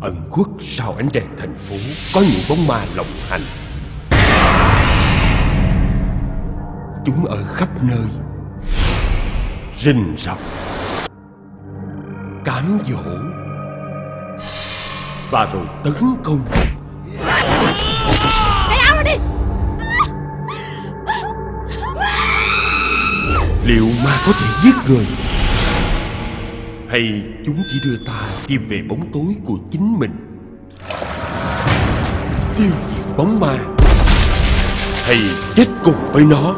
ẩn khuất sau ánh đèn thành phố có những bóng ma lộng hành. Chúng ở khắp nơi, rình rập, cám dỗ và rồi tấn công. Cái áo nó đi. Liệu ma có thể giết người, hay chúng chỉ đưa ta tìm về bóng tối của chính mình? Tiêu diệt bóng ma hay chết cùng với nó?